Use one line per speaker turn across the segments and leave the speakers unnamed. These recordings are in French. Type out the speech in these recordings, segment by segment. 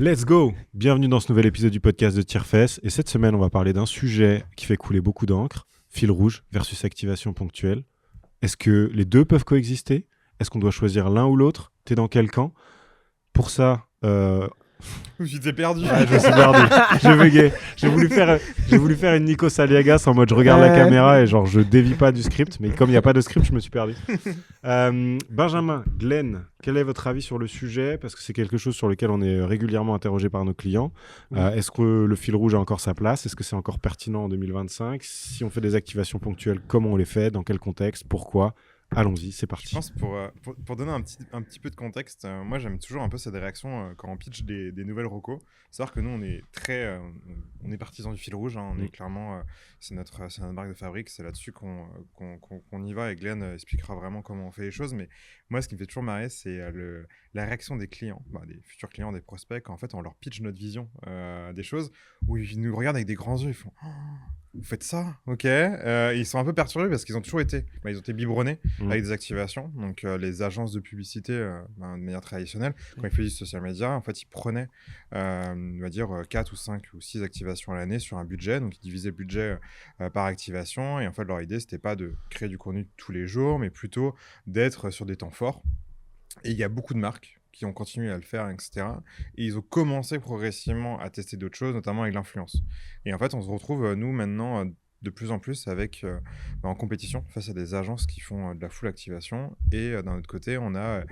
Let's go! Bienvenue dans ce nouvel épisode du podcast de Tierfess. Et cette semaine, on va parler d'un sujet qui fait couler beaucoup d'encre, fil rouge versus activation ponctuelle. Est-ce que les deux peuvent coexister? Est-ce qu'on doit choisir l'un ou l'autre? T'es dans quel camp? Pour ça,
Je t'ai perdu.
ouais, je me suis perdu. J'ai bugué. J'ai voulu faire une Nico Saliagas en mode je regarde la caméra et genre je dévie pas du script. Mais comme il n'y a pas de script, je me suis perdu. Benjamin, Glenn, quel est votre avis sur le sujet? Parce que c'est quelque chose sur lequel on est régulièrement interrogé par nos clients. Est-ce que le fil rouge a encore sa place? Est-ce que c'est encore pertinent en 2025? Si on fait des activations ponctuelles, comment on les fait? Dans quel contexte? Pourquoi? Allons-y, c'est parti.
Je pense pour donner un petit peu de contexte, moi j'aime toujours un peu cette réaction quand on pitch des nouvelles recos. Savoir que nous on est on est partisans du fil rouge, hein, on est clairement, c'est notre marque de fabrique, c'est là-dessus qu'on y va et Glenn expliquera vraiment comment on fait les choses. Mais moi ce qui me fait toujours marrer c'est la réaction des clients, des futurs clients, des prospects, quand en fait on leur pitch notre vision des choses, où ils nous regardent avec des grands yeux, ils font « Vous faites ça? Ok. » Ils sont un peu perturbés parce qu'ils ont toujours été, ils ont été biberonnés avec des activations. Donc, les agences de publicité, de manière traditionnelle, quand ils faisaient du social media, en fait, ils prenaient, on va dire, 4 ou 5 ou 6 activations à l'année sur un budget. Donc, ils divisaient le budget par activation. Et en fait, leur idée, c'était pas de créer du contenu tous les jours, mais plutôt d'être sur des temps forts. Et il y a beaucoup de marques qui ont continué à le faire, etc. Et ils ont commencé progressivement à tester d'autres choses, notamment avec l'influence. Et en fait, on se retrouve, nous, maintenant, de plus en plus en compétition face à des agences qui font de la full activation. Et d'un autre côté, on a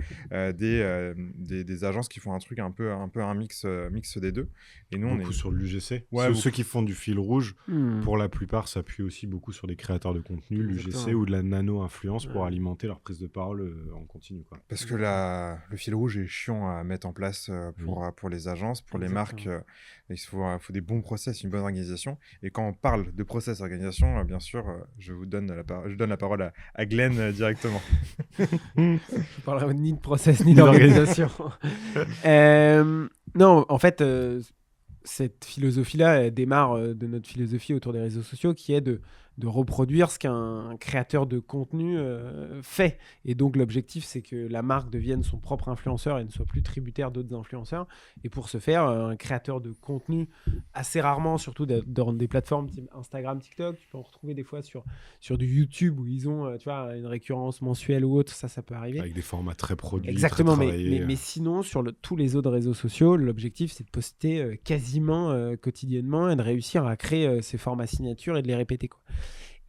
des agences qui font un truc un peu un mix des deux. Et nous,
Beaucoup sur l'UGC.
Ouais,
Ceux qui font du fil rouge, pour la plupart, s'appuient aussi beaucoup sur des créateurs de contenu, l'UGC ou de la nano-influence pour alimenter leur prise de parole en continu, quoi.
Parce que le fil rouge est chiant à mettre en place pour les agences, pour les marques. Il faut des bons process, une bonne organisation. Et quand on parle de process organisation, bien sûr, je donne la parole à Glenn directement.
Je ne parlerai ni de process ni d'organisation. Non, en fait, cette philosophie-là elle démarre de notre philosophie autour des réseaux sociaux qui est de reproduire ce qu'un créateur de contenu fait. Et donc, l'objectif, c'est que la marque devienne son propre influenceur et ne soit plus tributaire d'autres influenceurs. Et pour ce faire, un créateur de contenu, assez rarement, surtout dans des plateformes type Instagram, TikTok, tu peux en retrouver des fois sur du YouTube où ils ont une récurrence mensuelle ou autre, ça peut arriver.
Avec des formats très produits,
exactement,
très travaillés.
mais sinon, sur tous les autres réseaux sociaux, l'objectif, c'est de poster quasiment quotidiennement et de réussir à créer ces formats signatures et de les répéter, quoi.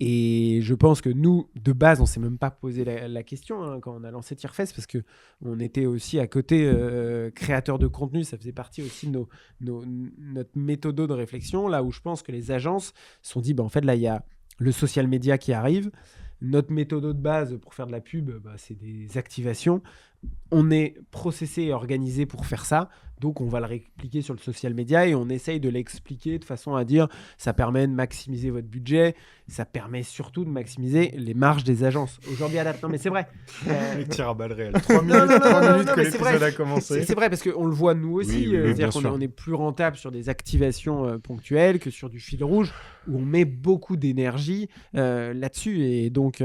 Et je pense que nous, de base, on ne s'est même pas posé la question quand on a lancé Tierfess, parce qu'on était aussi à côté créateurs de contenu, ça faisait partie aussi de notre méthode de réflexion, là où je pense que les agences se sont dit, en fait, là, il y a le social media qui arrive. Notre méthode de base pour faire de la pub, c'est des activations. On est processé et organisé pour faire ça, donc on va le répliquer sur le social media et on essaye de l'expliquer de façon à dire ça permet de maximiser votre budget, ça permet surtout de maximiser les marges des agences. Aujourd'hui, non mais c'est vrai.
Les tirs à balles réelles. 3 minutes que l'épisode a commencé.
C'est vrai parce qu'on le voit nous aussi,
oui,
c'est-à-dire qu'on est plus rentable sur des activations ponctuelles que sur du fil rouge où on met beaucoup d'énergie là-dessus et donc...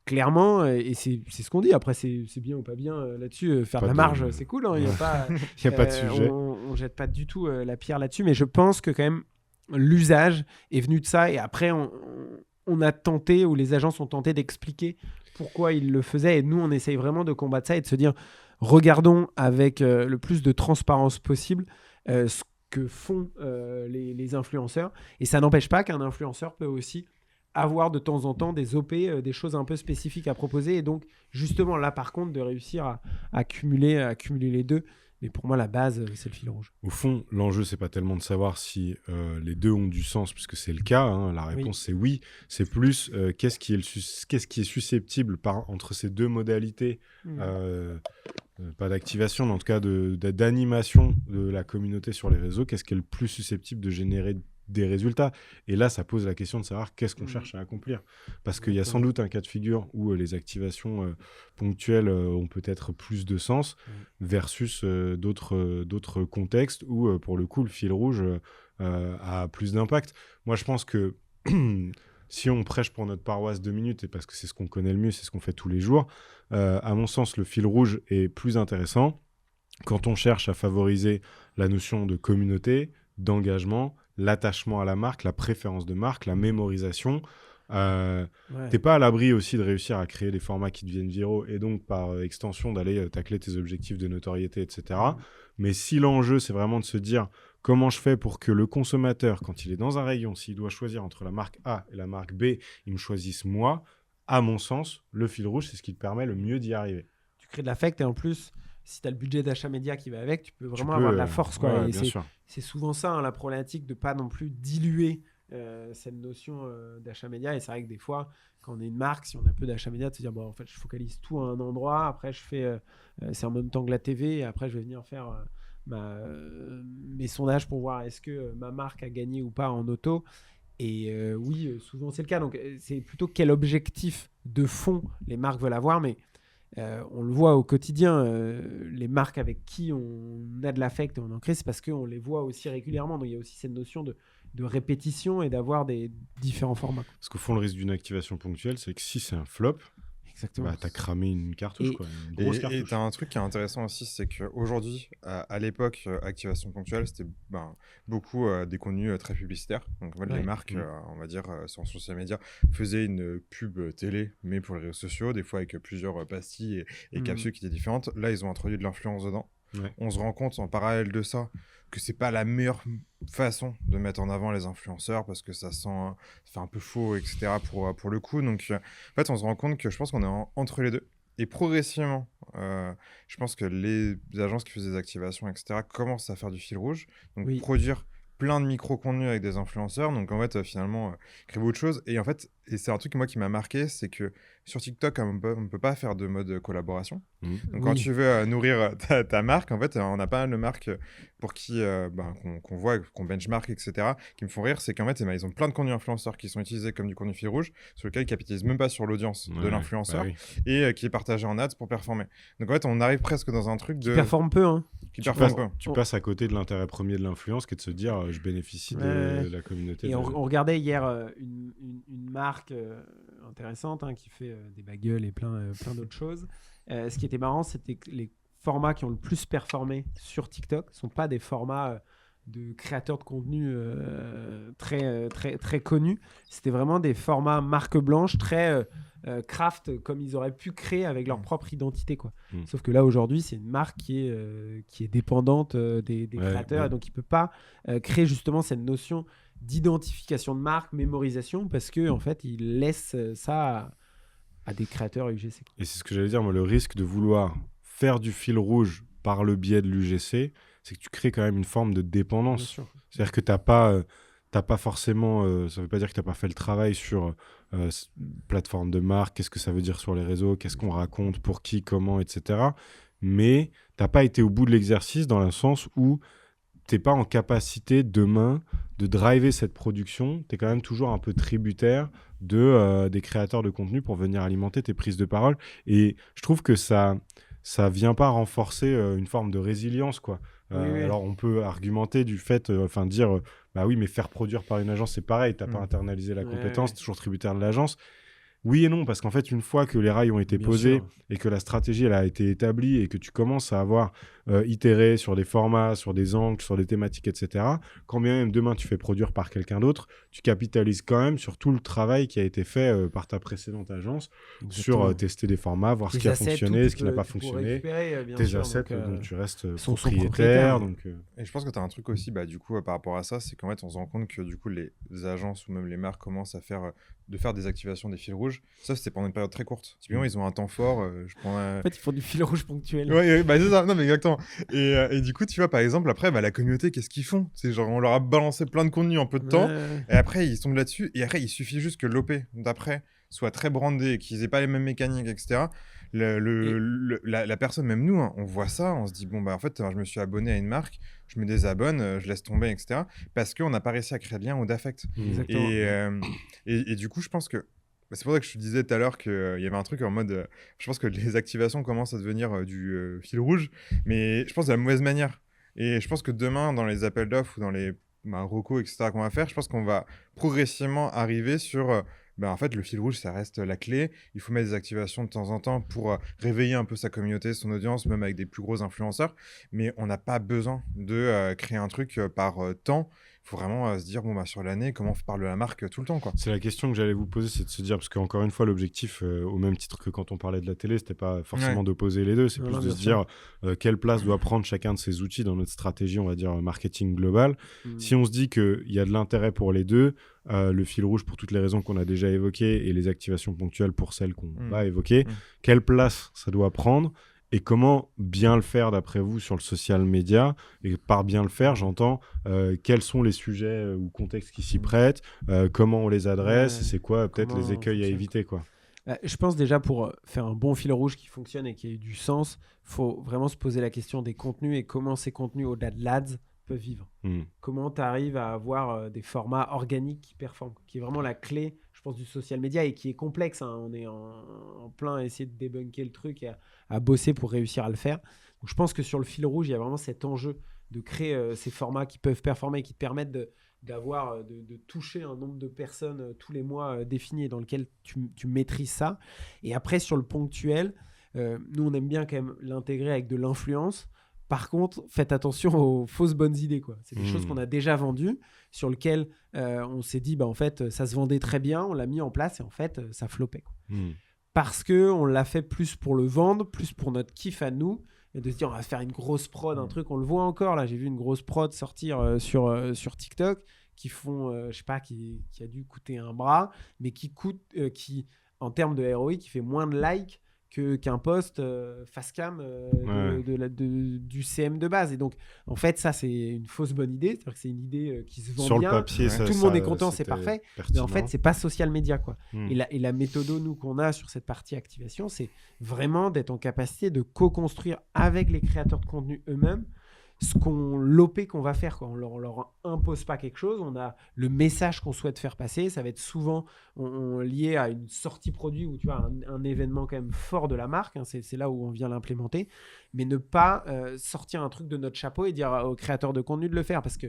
clairement, et c'est ce qu'on dit. Après, c'est bien ou pas bien là-dessus. Faire de la marge, c'est cool. Il n'y a pas,
y a pas de sujet.
On ne jette pas du tout la pierre là-dessus. Mais je pense que quand même, l'usage est venu de ça. Et après, on a tenté, ou les agences ont tenté d'expliquer pourquoi ils le faisaient. Et nous, on essaye vraiment de combattre ça et de se dire, regardons avec le plus de transparence possible ce que font les influenceurs. Et ça n'empêche pas qu'un influenceur peut aussi avoir de temps en temps des OP, des choses un peu spécifiques à proposer. Et donc, justement, là, par contre, de réussir à cumuler les deux. Mais pour moi, la base, c'est le fil rouge.
Au fond, l'enjeu, c'est pas tellement de savoir si les deux ont du sens, puisque c'est le cas. La réponse, c'est oui. C'est plus qu'est-ce qui est susceptible entre ces deux modalités, pas d'activation, mais en tout cas d'animation de la communauté sur les réseaux. Qu'est-ce qui est le plus susceptible de générer des résultats. Et là, ça pose la question de savoir qu'est-ce qu'on cherche à accomplir. Parce qu'il y a sans doute un cas de figure où les activations ponctuelles ont peut-être plus de sens versus d'autres contextes où, pour le coup, le fil rouge a plus d'impact. Moi, je pense que si on prêche pour notre paroisse 2 minutes, et parce que c'est ce qu'on connaît le mieux, c'est ce qu'on fait tous les jours, à mon sens, le fil rouge est plus intéressant. quand on cherche à favoriser la notion de communauté, d'engagement, l'attachement à la marque, la préférence de marque, la mémorisation, t'es pas à l'abri aussi de réussir à créer des formats qui deviennent viraux et donc par extension d'aller tacler tes objectifs de notoriété, etc. Mais si l'enjeu, c'est vraiment de se dire comment je fais pour que le consommateur, quand il est dans un rayon, s'il doit choisir entre la marque A et la marque B, il me choisisse moi, à mon sens, le fil rouge, c'est ce qui te permet le mieux d'y arriver.
Tu crées de l'affect et en plus, si tu as le budget d'achat média qui va avec, tu peux vraiment avoir de la force. Quoi.
Ouais,
et
bien sûr.
c'est souvent ça, hein, la problématique de ne pas non plus diluer cette notion d'achat média. Et c'est vrai que des fois, quand on est une marque, si on a peu d'achat média, de se dire, bon, en fait, je focalise tout à un endroit, après, je fais, c'est en même temps que la TV, et après, je vais venir faire mes sondages pour voir est-ce que ma marque a gagné ou pas en auto. Et oui, souvent, c'est le cas. Donc, c'est plutôt quel objectif de fond les marques veulent avoir, mais on le voit au quotidien, les marques avec qui on a de l'affect et on en crée, c'est parce qu'on les voit aussi régulièrement. Donc il y a aussi cette notion de répétition et d'avoir des différents formats.
Parce qu'au fond, le risque d'une activation ponctuelle, c'est que si c'est un flop, bah, t'as cramé une cartouche, quoi, une grosse cartouche.
Et t'as un truc qui est intéressant aussi, c'est qu'aujourd'hui, à l'époque, activation ponctuelle, c'était beaucoup des contenus très publicitaires. Donc en fait, les marques, on va dire, sur social media, faisaient une pub télé, mais pour les réseaux sociaux, des fois avec plusieurs pastilles et capsules qui étaient différentes. Là, ils ont introduit de l'influence dedans. On se rend compte en parallèle de ça que c'est pas la meilleure façon de mettre en avant les influenceurs parce que ça fait un peu faux, etc. pour le coup. Donc en fait, on se rend compte que je pense qu'on est entre les deux. Et progressivement, je pense que les agences qui faisaient des activations, etc., commencent à faire du fil rouge. Donc produire plein de micro-contenus avec des influenceurs. Donc en fait, finalement, créer autre chose. Et en fait, et c'est un truc moi qui m'a marqué, c'est que sur TikTok, on peut pas faire de mode collaboration. Donc quand tu veux nourrir ta marque, en fait, on a pas mal de marques pour qui qu'on voit, qu'on benchmark, etc., qui me font rire, c'est qu'en fait, ils ont plein de contenus influenceurs qui sont utilisés comme du contenu fil rouge, sur lequel ils capitalisent même pas sur l'audience de l'influenceur et qui est partagé en ads pour performer. Donc en fait, on arrive presque dans un truc de...
Qui performe peu, hein.
Tu passes à côté de l'intérêt premier de l'influence qui est de se dire je bénéficie de la communauté.
Et on regardait hier une marque intéressante qui fait des bagels et plein d'autres choses. Ce qui était marrant, c'était que les formats qui ont le plus performé sur TikTok ne sont pas des formats de créateurs de contenu très connus. C'était vraiment des formats marque blanche, très craft, comme ils auraient pu créer avec leur propre identité, quoi. Sauf que là, aujourd'hui, c'est une marque qui est dépendante des créateurs, et donc il ne peut pas créer justement cette notion d'identification de marque, mémorisation, parce que en fait, il laisse ça à des créateurs UGC.
Et c'est ce que j'allais dire, moi, le risque de vouloir faire du fil rouge par le biais de l'UGC, c'est que tu crées quand même une forme de dépendance. C'est-à-dire que t'as pas forcément, ça veut pas dire que t'as pas fait le travail sur plateforme de marque, qu'est-ce que ça veut dire sur les réseaux, qu'est-ce qu'on raconte, pour qui, comment, etc. Mais t'as pas été au bout de l'exercice dans le sens où t'es pas en capacité demain de driver cette production. T'es quand même toujours un peu tributaire des créateurs de contenu pour venir alimenter tes prises de parole. Et je trouve que ça vient pas renforcer une forme de résilience, quoi. Alors on peut argumenter du fait, dire bah oui, mais faire produire par une agence, c'est pareil, t'as pas internalisé la compétence, t'es toujours tributaire de l'agence. Oui et non, parce qu'en fait, une fois que les rails ont été posés et que la stratégie elle a été établie et que tu commences à avoir itéré sur des formats, sur des angles, sur des thématiques, etc., quand bien même demain tu fais produire par quelqu'un d'autre, tu capitalises quand même sur tout le travail qui a été fait par ta précédente agence sur tester des formats, voir ce qui a fonctionné, ce qui n'a pas fonctionné, tes assets dont tu restes propriétaire.
Et je pense que tu as un truc aussi, du coup, par rapport à ça, c'est qu'en fait, on se rend compte que du coup, les agences ou même les marques commencent à faire des activations des fils rouges. Ça, c'était pendant une période très courte. Typiquement, ils ont un temps fort.
En fait, ils font du fil rouge ponctuel.
Ouais, c'est ça. Non, mais exactement. Et du coup, tu vois, par exemple, après, la communauté, qu'est-ce qu'ils font ? C'est genre, on leur a balancé plein de contenu en peu de temps. Et après, ils tombent là-dessus. Et après, il suffit juste que l'OP d'après soit très brandé, qu'ils aient pas les mêmes mécaniques, etc. La personne, même nous, on voit ça, on se dit, en fait, je me suis abonné à une marque, je me désabonne, je laisse tomber, etc. Parce qu'on n'a pas réussi à créer de lien ou d'affect. Et du coup, je pense que c'est pour ça que je te disais tout à l'heure qu'il y avait un truc en mode... je pense que les activations commencent à devenir du fil rouge, mais je pense de la mauvaise manière. Et je pense que demain, dans les appels d'offres ou dans les recos, etc., qu'on va faire, je pense qu'on va progressivement arriver sur en fait, le fil rouge, ça reste la clé. Il faut mettre des activations de temps en temps pour réveiller un peu sa communauté, son audience, même avec des plus gros influenceurs. Mais on n'a pas besoin de créer un truc par temps. Il faut vraiment se dire, sur l'année, comment on parle de la marque tout le temps, quoi.
C'est la question que j'allais vous poser, c'est de se dire, parce qu'encore une fois, l'objectif, au même titre que quand on parlait de la télé, c'était pas forcément d'opposer les deux, c'est plus de se dire quelle place doit prendre chacun de ces outils dans notre stratégie, on va dire, marketing global. Si on se dit qu'il y a de l'intérêt pour les deux, le fil rouge pour toutes les raisons qu'on a déjà évoquées et les activations ponctuelles pour celles qu'on va évoquer, quelle place ça doit prendre et comment bien le faire d'après vous sur le social media. Et par bien le faire, j'entends quels sont les sujets ou contextes qui s'y prêtent, comment on les adresse, c'est quoi peut-être les écueils à éviter, quoi.
Je pense déjà pour faire un bon fil rouge qui fonctionne et qui ait du sens, il faut vraiment se poser la question des contenus et comment ces contenus au-delà de l'ADS peuvent vivre. Comment tu arrives à avoir des formats organiques qui performent, qui est vraiment la clé, je pense, du social media et qui est complexe. On est en plein à essayer de débunker le truc et à bosser pour réussir à le faire. Donc, je pense que sur le fil rouge, il y a vraiment cet enjeu de créer ces formats qui peuvent performer et qui te permettent de toucher un nombre de personnes tous les mois définis dans lequel tu maîtrises ça. Et après, sur le ponctuel, nous, on aime bien quand même l'intégrer avec de l'influence. Par contre, faites attention aux fausses bonnes idées, quoi. C'est des choses qu'on a déjà vendues, sur lesquelles on s'est dit, en fait, ça se vendait très bien, on l'a mis en place et en fait, ça flopait, quoi. Parce qu'on l'a fait plus pour le vendre, plus pour notre kiff à nous, et de se dire, on va faire une grosse prod, un truc, on le voit encore, là, j'ai vu une grosse prod sortir sur TikTok, qui font, je sais pas, qui a dû coûter un bras, mais qui en termes de ROI, qui fait moins de likes qu'un post face cam du CM de base. Et donc, en fait, ça, c'est une fausse bonne idée. C'est-à-dire que c'est une idée qui se vend
sur
bien.
Sur le papier,
tout le monde est content, c'est parfait. Mais en fait, c'est pas social media, quoi. Et la méthode, nous, qu'on a sur cette partie activation, c'est vraiment d'être en capacité de co-construire avec les créateurs de contenu eux-mêmes l'OP qu'on va faire, quoi. On leur impose pas quelque chose, on a le message qu'on souhaite faire passer, ça va être souvent lié à une sortie produit ou tu vois un événement quand même fort de la marque, hein, c'est là où on vient l'implémenter, mais ne pas sortir un truc de notre chapeau et dire aux créateurs de contenu de le faire, parce que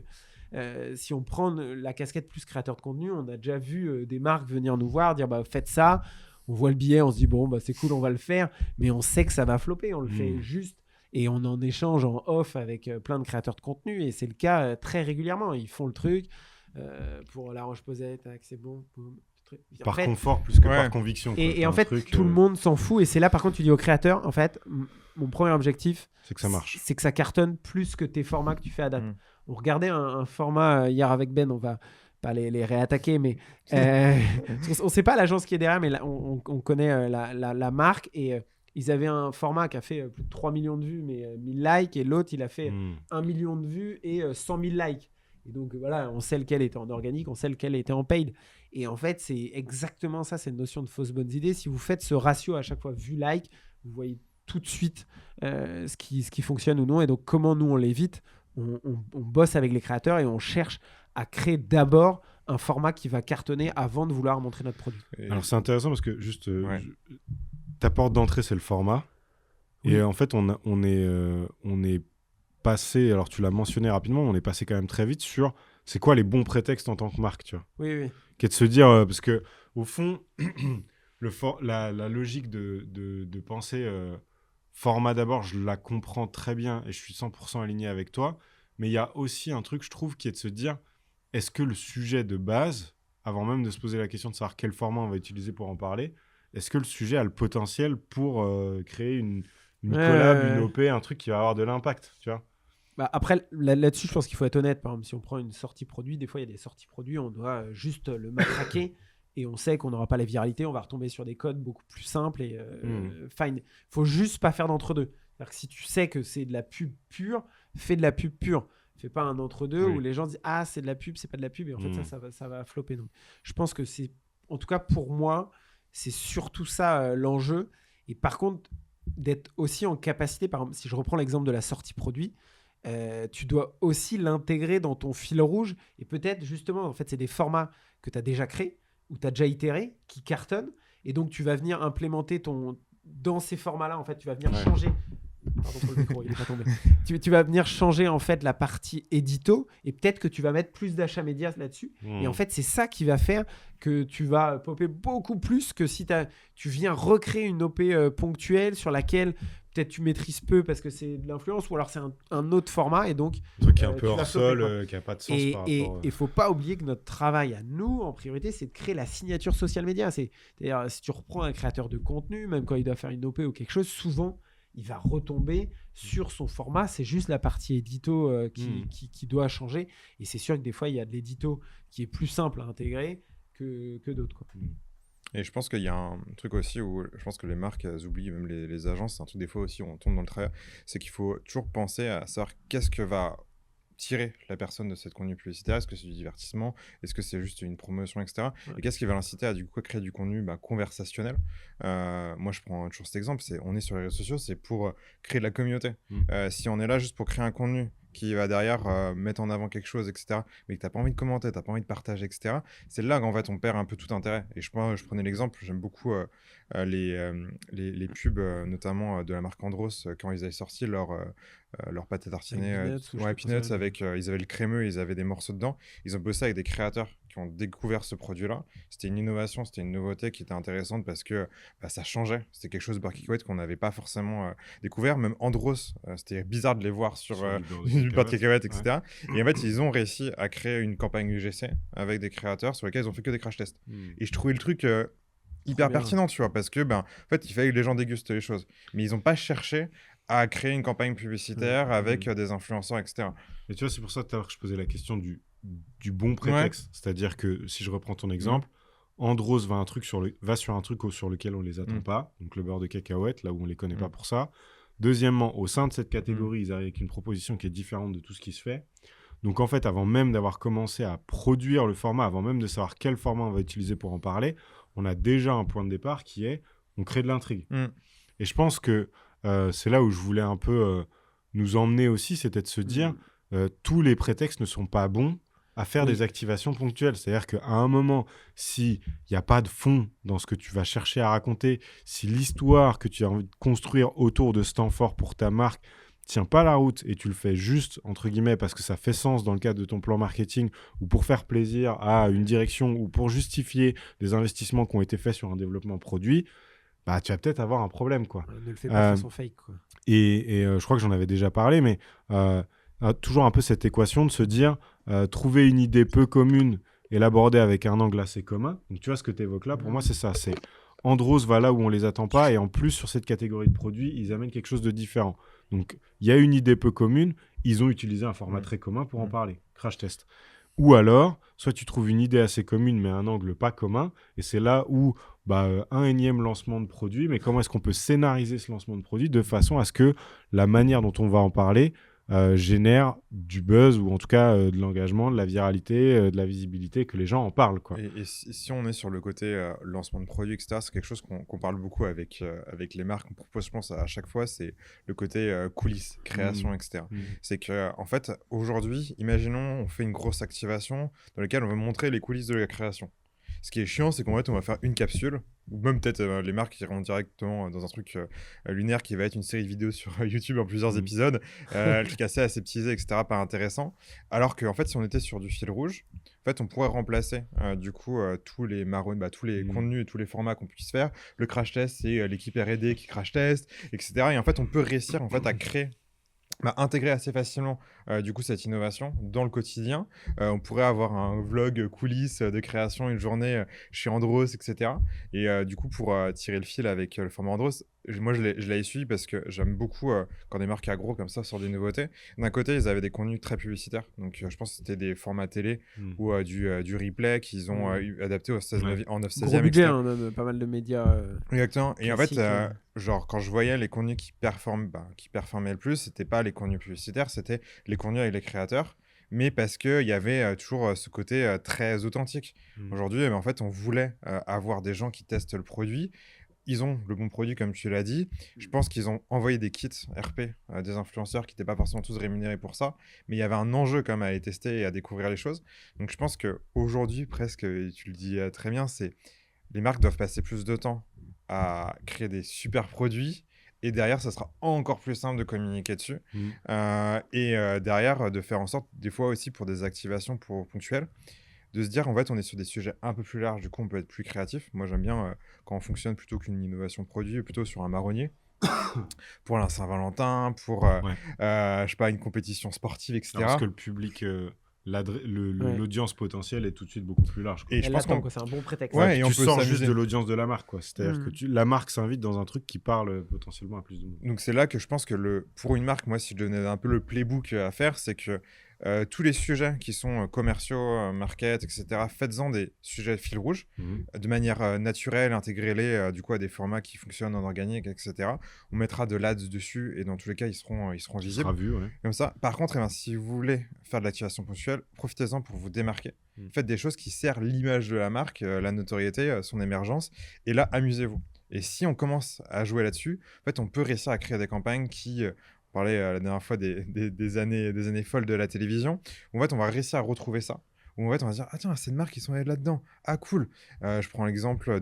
si on prend la casquette plus créateur de contenu, on a déjà vu des marques venir nous voir, dire faites ça, on voit le billet, on se dit c'est cool, on va le faire, mais on sait que ça va flopper, on le fait juste. Et on en échange en off avec plein de créateurs de contenu. Et c'est le cas très régulièrement. Ils font le truc pour la Roche-Posay, c'est bon. Boum,
par confort plus que par conviction.
Et en fait, tout le monde s'en fout. Et c'est là, par contre, tu dis aux créateurs, en fait, mon premier objectif,
c'est que ça marche.
C'est que ça cartonne plus que tes formats que tu fais à date. On regardait un format hier avec Ben, on va pas les réattaquer, mais on ne sait pas l'agence qui est derrière, mais là, on connaît la marque et... Ils avaient un format qui a fait plus de 3 millions de vues, mais 1000 likes. Et l'autre, il a fait 1 million de vues et 100 000 likes. Et donc, voilà, on sait lequel était en organique, on sait lequel était en paid. Et en fait, c'est exactement ça, cette notion de fausses bonnes idées. Si vous faites ce ratio à chaque fois vue-like, vous voyez tout de suite ce qui fonctionne ou non. Et donc, comment nous, on l'évite ? On bosse avec les créateurs et on cherche à créer d'abord un format qui va cartonner avant de vouloir montrer notre produit.
Alors, c'est intéressant parce que juste... ta porte d'entrée, c'est le format. Et en fait, on est passé, alors tu l'as mentionné rapidement, on est passé quand même très vite sur c'est quoi les bons prétextes en tant que marque, tu vois.
Oui.
Qui est de se dire, parce que au fond, la logique de penser format d'abord, je la comprends très bien et je suis 100% aligné avec toi. Mais il y a aussi un truc, je trouve, qui est de se dire, est-ce que le sujet de base, avant même de se poser la question de savoir quel format on va utiliser pour en parler, est-ce que le sujet a le potentiel pour créer une collab, une OP, un truc qui va avoir de l'impact, tu vois ?
Après, là-dessus, je pense qu'il faut être honnête. Par exemple, si on prend une sortie produit, des fois, il y a des sorties produits, on doit juste le matraquer et on sait qu'on n'aura pas les viralités, on va retomber sur des codes beaucoup plus simples et fine. Il faut juste pas faire d'entre-deux. C'est-à-dire que si tu sais que c'est de la pub pure, fais de la pub pure. Fais pas un entre-deux où les gens disent « Ah, c'est de la pub, c'est pas de la pub » et en fait, ça va flopper. Donc, je pense que c'est, en tout cas pour moi, c'est surtout ça l'enjeu. Et par contre, d'être aussi en capacité, par exemple, si je reprends l'exemple de la sortie produit, tu dois aussi l'intégrer dans ton fil rouge. Et peut-être, justement, en fait, c'est des formats que tu as déjà créés ou tu as déjà itéré, qui cartonnent. Et donc, tu vas venir implémenter dans ces formats-là, en fait, tu vas venir changer Pardon pour le micro, il n'est pas tombé. Tu vas venir changer en fait la partie édito et peut-être que tu vas mettre plus d'achats médias là-dessus. Et en fait, c'est ça qui va faire que tu vas popper beaucoup plus que si tu viens recréer une OP ponctuelle sur laquelle peut-être tu maîtrises peu parce que c'est de l'influence ou alors c'est un autre format et donc
un truc qui est un peu hors sol, qui n'a pas de sens par rapport...
Et il ne faut pas oublier que notre travail à nous, en priorité, c'est de créer la signature social media. C'est-à-dire, si tu reprends un créateur de contenu, même quand il doit faire une OP ou quelque chose, souvent, il va retomber sur son format. C'est juste la partie édito qui doit changer. Et c'est sûr que des fois, il y a de l'édito qui est plus simple à intégrer que d'autres, quoi.
Et je pense qu'il y a un truc aussi où je pense que les marques, elles oublient, même les agences, c'est un truc des fois aussi où on tombe dans le travers, c'est qu'il faut toujours penser à savoir qu'est-ce que va tirer la personne de cette contenu publicitaire. Est-ce que c'est du divertissement? Est-ce que c'est juste une promotion, etc. Et qu'est-ce qui va l'inciter à du coup créer du contenu conversationnel? Moi, je prends toujours cet exemple, on est sur les réseaux sociaux, c'est pour créer de la communauté. Si on est là juste pour créer un contenu qui va derrière mettre en avant quelque chose, etc., mais que tu n'as pas envie de commenter, tu n'as pas envie de partager, etc., c'est là qu'en fait, on perd un peu tout intérêt. Et je prenais l'exemple, j'aime beaucoup les pubs, notamment de la marque Andros, quand ils avaient sorti leur pâte à tartiner, Peanuts, avec, ils avaient le crémeux, ils avaient des morceaux dedans. Ils ont bossé avec des créateurs qui ont découvert ce produit-là. C'était une innovation, c'était une nouveauté qui était intéressante parce que ça changeait. C'était quelque chose de cacahuète qu'on n'avait pas forcément découvert. Même Andros, c'était bizarre de les voir sur du beurre de cacahuète, etc. Ouais. Et en fait, ils ont réussi à créer une campagne UGC avec des créateurs sur lesquels ils ont fait que des crash tests. Et je trouvais le truc hyper pertinent, tu vois, parce que en fait, il fallait que les gens dégustent les choses. Mais ils n'ont pas cherché à créer une campagne publicitaire avec des influenceurs, etc.
Et tu vois, c'est pour ça tout à l'heure que je posais la question du bon prétexte. C'est-à-dire que, si je reprends ton exemple, Andros va sur un truc sur lequel on ne les attend pas, donc le beurre de cacahuète, là où on ne les connaît pas pour ça. Deuxièmement, au sein de cette catégorie, ils arrivent avec une proposition qui est différente de tout ce qui se fait. Donc en fait, avant même d'avoir commencé à produire le format, avant même de savoir quel format on va utiliser pour en parler, on a déjà un point de départ qui est, on crée de l'intrigue. Et je pense que c'est là où je voulais un peu nous emmener aussi, c'était de se dire, tous les prétextes ne sont pas bons à faire des activations ponctuelles. C'est-à-dire qu'à un moment, s'il n'y a pas de fond dans ce que tu vas chercher à raconter, si l'histoire que tu as envie de construire autour de ce temps fort pour ta marque tient pas la route et tu le fais juste, entre guillemets, parce que ça fait sens dans le cadre de ton plan marketing ou pour faire plaisir à une direction ou pour justifier des investissements qui ont été faits sur un développement produit, tu vas peut-être avoir un problème, quoi.
Ne le fais pas de façon fake, quoi.
Et je crois que j'en avais déjà parlé, mais toujours un peu cette équation de se dire trouver une idée peu commune et l'aborder avec un angle assez commun. Donc tu vois ce que tu évoques là, pour moi c'est ça, c'est Andros va là où on les attend pas et en plus sur cette catégorie de produits, ils amènent quelque chose de différent. Donc il y a une idée peu commune, ils ont utilisé un format très commun pour en parler, crash test. Ou alors, soit tu trouves une idée assez commune mais un angle pas commun, et c'est là où un énième lancement de produit, mais comment est-ce qu'on peut scénariser ce lancement de produit de façon à ce que la manière dont on va en parler génère du buzz ou en tout cas de l'engagement, de la viralité, de la visibilité, que les gens en parlent, quoi.
Et si on est sur le côté lancement de produits, etc., c'est quelque chose qu'on parle beaucoup avec les marques. On propose, je pense, à chaque fois, c'est le côté coulisses, création, etc. C'est qu'en fait, aujourd'hui, imaginons, on fait une grosse activation dans laquelle on veut montrer les coulisses de la création. Ce qui est chiant, c'est qu'en fait, on va faire une capsule, ou même peut-être les marques iront directement dans un truc lunaire qui va être une série de vidéos sur YouTube en plusieurs épisodes, un truc assez aseptisé, etc., pas intéressant. Alors qu'en fait, si on était sur du fil rouge, en fait, on pourrait remplacer du coup tous les marrons, tous les contenus et tous les formats qu'on puisse faire. Le crash test, c'est l'équipe R&D qui crash test, etc. Et en fait, on peut réussir en fait à créer intégrer assez facilement du coup cette innovation dans le quotidien. On pourrait avoir un vlog coulisses de création une journée chez Andros, etc. Et du coup pour tirer le fil avec le format Andros, moi je l'avais suivi parce que j'aime beaucoup quand des marques agro comme ça sortent des nouveautés. D'un côté ils avaient des contenus très publicitaires, donc je pense que c'était des formats télé ou du replay qu'ils ont adapté au 9/16e.
Gros budget, pas mal de médias
exactement. Et en fait genre quand je voyais les contenus qui performaient le plus, c'était pas les contenus publicitaires, c'était les contenus avec les créateurs, mais parce qu'il y avait toujours ce côté très authentique. Aujourd'hui, en fait, on voulait avoir des gens qui testent le produit. Ils ont le bon produit, comme tu l'as dit. Je pense qu'ils ont envoyé des kits RP à des influenceurs qui n'étaient pas forcément tous rémunérés pour ça, mais il y avait un enjeu quand même à les tester et à découvrir les choses. Donc je pense qu'aujourd'hui, presque, et tu le dis très bien, c'est les marques doivent passer plus de temps à créer des super produits, Et derrière, ça sera encore plus simple de communiquer dessus. Derrière, de faire en sorte, des fois aussi pour des activations ponctuelles, de se dire, en fait, on est sur des sujets un peu plus larges, du coup, on peut être plus créatif. Moi, j'aime bien quand on fonctionne plutôt qu'une innovation produit, plutôt sur un marronnier. Pour la Saint-Valentin, pour, je sais pas, une compétition sportive, etc.
Parce que le public, l'audience potentielle est tout de suite beaucoup plus large, quoi.
Et je pense que c'est un bon prétexte.
Ouais, et
tu
on peut
sors
s'amuser.
juste de l'audience de la marque, quoi. C'est-à-dire que la marque s'invite dans un truc qui parle potentiellement à plus de monde.
Donc c'est là que je pense que pour une marque, moi, si je donnais un peu le playbook à faire, c'est que tous les sujets qui sont commerciaux, market, etc., faites-en des sujets fil rouge, de manière naturelle, intégrez-les du coup à des formats qui fonctionnent en organique, etc. On mettra de l'ADS dessus et dans tous les cas, ils seront visibles.
Ça sera vu, ouais.
Comme ça. Par contre, si vous voulez faire de l'activation ponctuelle, profitez-en pour vous démarquer. Faites des choses qui servent l'image de la marque, la notoriété, son émergence, et là, amusez-vous. Et si on commence à jouer là-dessus, en fait, on peut réussir à créer des campagnes qui... On parlait la dernière fois des années folles de la télévision. Où, en fait, on va réussir à retrouver ça. Où en fait, on va se dire, ah tiens, c'est une marque qui sont allées là-dedans. Ah cool. Je prends l'exemple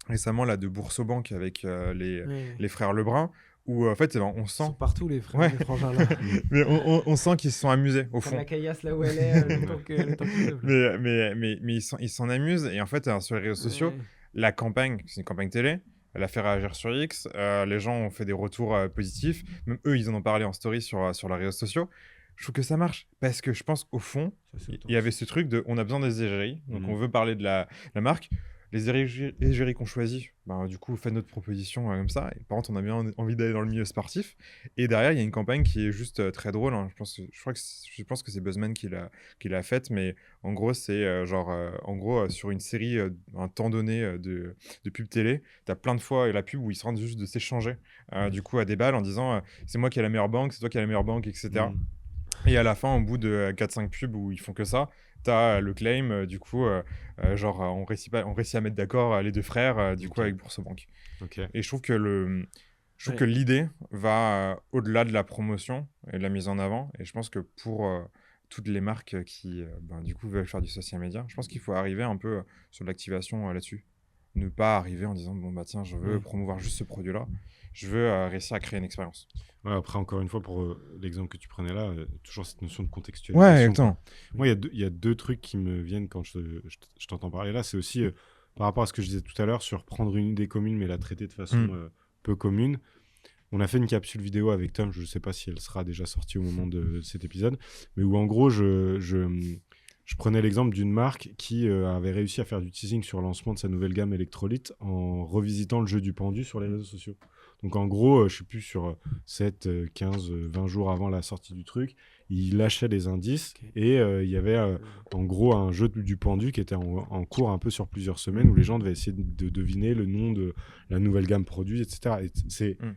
récemment là, de Boursorama avec les frères Lebrun. Où en fait, on sent...
Ils sont partout, les frères, les frangins là.
Mais on sent qu'ils se sont amusés, au fond.
Comme la caillasse là où elle est, le temps que
mais ils s'en amusent. Et en fait, sur les réseaux sociaux, la campagne, c'est une campagne télé. Elle a fait réagir sur X. Les gens ont fait des retours positifs. Même eux, ils en ont parlé en story sur les réseaux sociaux. Je trouve que ça marche. Parce que je pense, au fond, il y avait ce truc de on a besoin des égéries. Donc, on veut parler de la marque. Les égéries qu'on choisit, du coup, faites notre proposition comme ça. Et par contre, on a bien envie d'aller dans le milieu sportif. Et derrière, il y a une campagne qui est juste très drôle. Hein. Je pense que c'est Buzzman qui l'a faite. Mais en gros, c'est sur une série, un temps donné de pub télé, tu as plein de fois la pub où ils se rendent juste de s'échanger du coup à des balles en disant c'est moi qui ai la meilleure banque, c'est toi qui as la meilleure banque, etc. Et à la fin, au bout de 4-5 pubs où ils font que ça, t'as le claim, du coup, on réussit à mettre d'accord les deux frères, du coup, avec Boursorama. Et je trouve que l'idée va au-delà de la promotion et de la mise en avant. Et je pense que pour toutes les marques qui, du coup, veulent faire du social media, je pense qu'il faut arriver un peu sur l'activation là-dessus. Ne pas arriver en disant, bon, bah tiens, je veux promouvoir juste ce produit-là. Je veux réussir à créer une expérience.
Ouais, après, encore une fois, pour l'exemple que tu prenais là, toujours cette notion de contextualisation.
Ouais, exactement.
Moi, il y a deux trucs qui me viennent quand je t'entends parler là. C'est aussi par rapport à ce que je disais tout à l'heure sur prendre une idée commune mais la traiter de façon peu commune. On a fait une capsule vidéo avec Tom, je ne sais pas si elle sera déjà sortie au moment de cet épisode, mais où en gros, je prenais l'exemple d'une marque qui avait réussi à faire du teasing sur le lancement de sa nouvelle gamme électrolyte en revisitant le jeu du pendu sur les réseaux sociaux. Donc en gros, je sais plus, sur 7, 15, 20 jours avant la sortie du truc, il lâchait des indices et il y avait en gros un jeu du pendu qui était en cours un peu sur plusieurs semaines où les gens devaient essayer de deviner le nom de la nouvelle gamme produit, etc. Et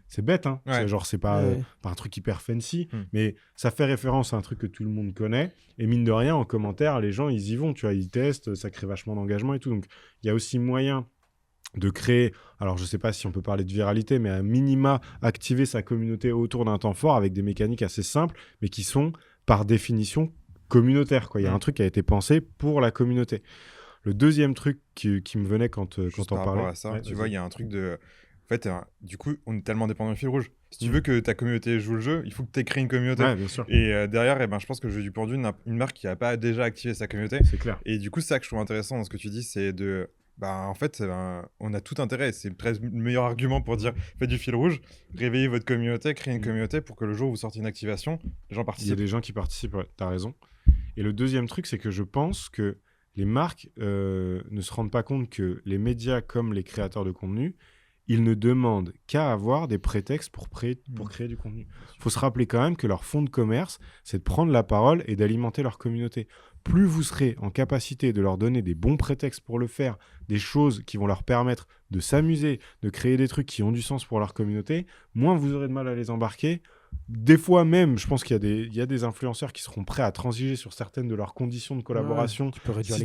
c'est bête, hein. C'est pas un truc hyper fancy, mais ça fait référence à un truc que tout le monde connaît. Et mine de rien, en commentaire, les gens, ils y vont, tu vois, ils testent, ça crée vachement d'engagement et tout. Donc il y a aussi moyen de créer, alors je sais pas si on peut parler de viralité, mais à minima activer sa communauté autour d'un temps fort avec des mécaniques assez simples, mais qui sont par définition communautaires, quoi. Il y a un truc qui a été pensé pour la communauté. Le deuxième truc qui me venait quand on parlait...
À ça, tu vois, il y a un truc de... En fait, du coup, on est tellement dépendant du fil rouge. Si tu veux que ta communauté joue le jeu, il faut que tu aies créé une communauté.
Ouais, bien sûr.
Et derrière, je pense que le jeu du pendu, une marque qui n'a pas déjà activé sa communauté.
C'est clair.
Et du coup, c'est ça que je trouve intéressant dans ce que tu dis, c'est de... en fait, on a tout intérêt. C'est presque le meilleur argument pour dire faites du fil rouge, réveillez votre communauté, créez une communauté pour que le jour où vous sortez une activation, les gens participent.
Il y a des gens qui participent, ouais, t'as raison. Et le deuxième truc, c'est que je pense que les marques ne se rendent pas compte que les médias comme les créateurs de contenu, ils ne demandent qu'à avoir des prétextes pour créer du contenu. Il faut se rappeler quand même que leur fond de commerce, c'est de prendre la parole et d'alimenter leur communauté. Plus vous serez en capacité de leur donner des bons prétextes pour le faire, des choses qui vont leur permettre de s'amuser, de créer des trucs qui ont du sens pour leur communauté, moins vous aurez de mal à les embarquer. Des fois même, je pense qu'il y a des influenceurs qui seront prêts à transiger sur certaines de leurs conditions de collaboration.
Tu peux réduire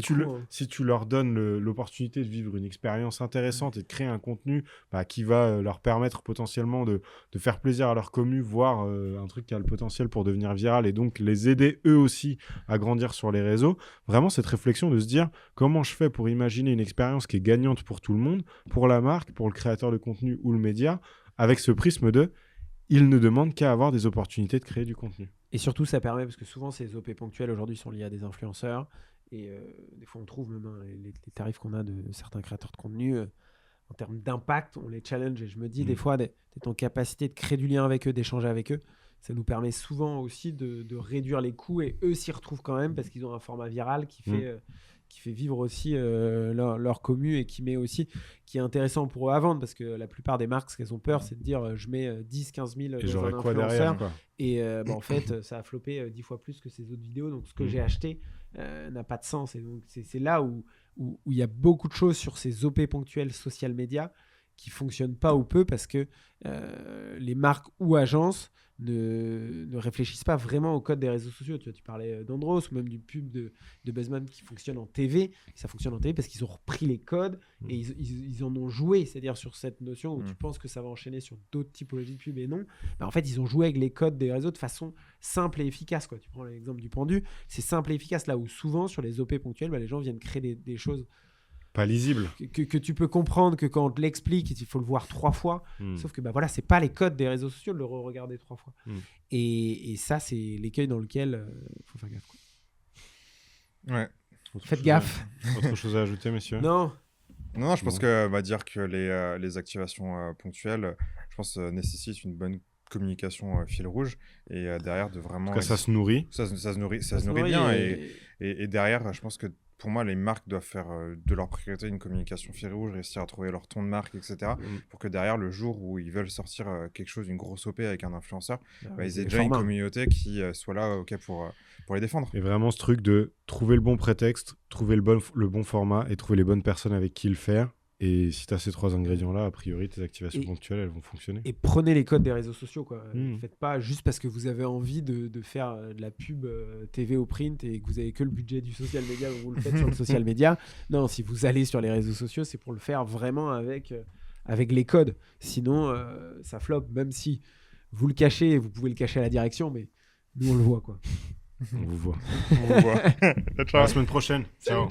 si tu leur donnes l'opportunité de vivre une expérience intéressante et de créer un contenu qui va leur permettre potentiellement de faire plaisir à leur commu, voire un truc qui a le potentiel pour devenir viral et donc les aider eux aussi à grandir sur les réseaux. Vraiment cette réflexion de se dire comment je fais pour imaginer une expérience qui est gagnante pour tout le monde, pour la marque, pour le créateur de contenu ou le média, avec ce prisme de ils ne demandent qu'à avoir des opportunités de créer du contenu.
Et surtout, ça permet, parce que souvent, ces OP ponctuels aujourd'hui sont liés à des influenceurs. Et des fois, on trouve même les tarifs qu'on a de certains créateurs de contenu. En termes d'impact, on les challenge. Et je me dis, des fois, d'être en capacité de créer du lien avec eux, d'échanger avec eux. Ça nous permet souvent aussi de réduire les coûts. Et eux s'y retrouvent quand même parce qu'ils ont un format viral qui fait vivre aussi leur commu et qui est intéressant pour eux à vendre, parce que la plupart des marques, ce qu'elles ont peur, c'est de dire je mets 10, 15 000
Et
dans
j'aurais
un
quoi derrière, quoi.
et en fait ça a floppé 10 fois plus que ces autres vidéos, donc ce que j'ai acheté n'a pas de sens. Et donc c'est là où il y a beaucoup de choses sur ces OP ponctuels social media qui fonctionnent pas ou peu, parce que les marques ou agences ne réfléchissent pas vraiment au code des réseaux sociaux. Tu parlais d'Andros ou même du pub de Buzzman qui fonctionne en TV. Ça fonctionne en TV parce qu'ils ont repris les codes et ils en ont joué. C'est-à-dire sur cette notion où tu penses que ça va enchaîner sur d'autres typologies de pubs et non. En fait, ils ont joué avec les codes des réseaux de façon simple et efficace, quoi. Tu prends l'exemple du pendu, c'est simple et efficace. Là où souvent sur les OP ponctuels, les gens viennent créer des choses
pas lisible,
que tu peux comprendre que quand on te l'explique, il faut le voir 3 fois. Sauf que voilà, c'est pas les codes des réseaux sociaux de le regarder 3 fois. Et ça, c'est l'écueil dans lequel faut faire gaffe, quoi.
Ouais.
Faites gaffe.
Autre chose à ajouter, messieurs?
Non,
je pense que dire que les activations ponctuelles, je pense, nécessitent une bonne communication fil rouge, et derrière de vraiment.
En tout cas, ça se nourrit.
Ça se nourrit bien, et derrière, je pense que pour moi, les marques doivent faire de leur priorité une communication fil rouge, réussir à trouver leur ton de marque, etc. Pour que derrière, le jour où ils veulent sortir quelque chose, une grosse OP avec un influenceur, ils aient déjà une communauté qui soit là pour les défendre.
Et vraiment ce truc de trouver le bon prétexte, trouver le bon format et trouver les bonnes personnes avec qui le faire. Et si tu as ces 3 ingrédients-là, a priori, tes activations ponctuelles, elles vont fonctionner.
Et prenez les codes des réseaux sociaux, quoi. Faites pas juste parce que vous avez envie de faire de la pub TV au print et que vous avez que le budget du social media, vous le faites sur le social media. Non, si vous allez sur les réseaux sociaux, c'est pour le faire vraiment avec les codes. Sinon, ça floppe, même si vous le cachez, vous pouvez le cacher à la direction, mais nous, on le voit, quoi.
On vous voit.
On vous voit.
À la semaine prochaine.
Ciao.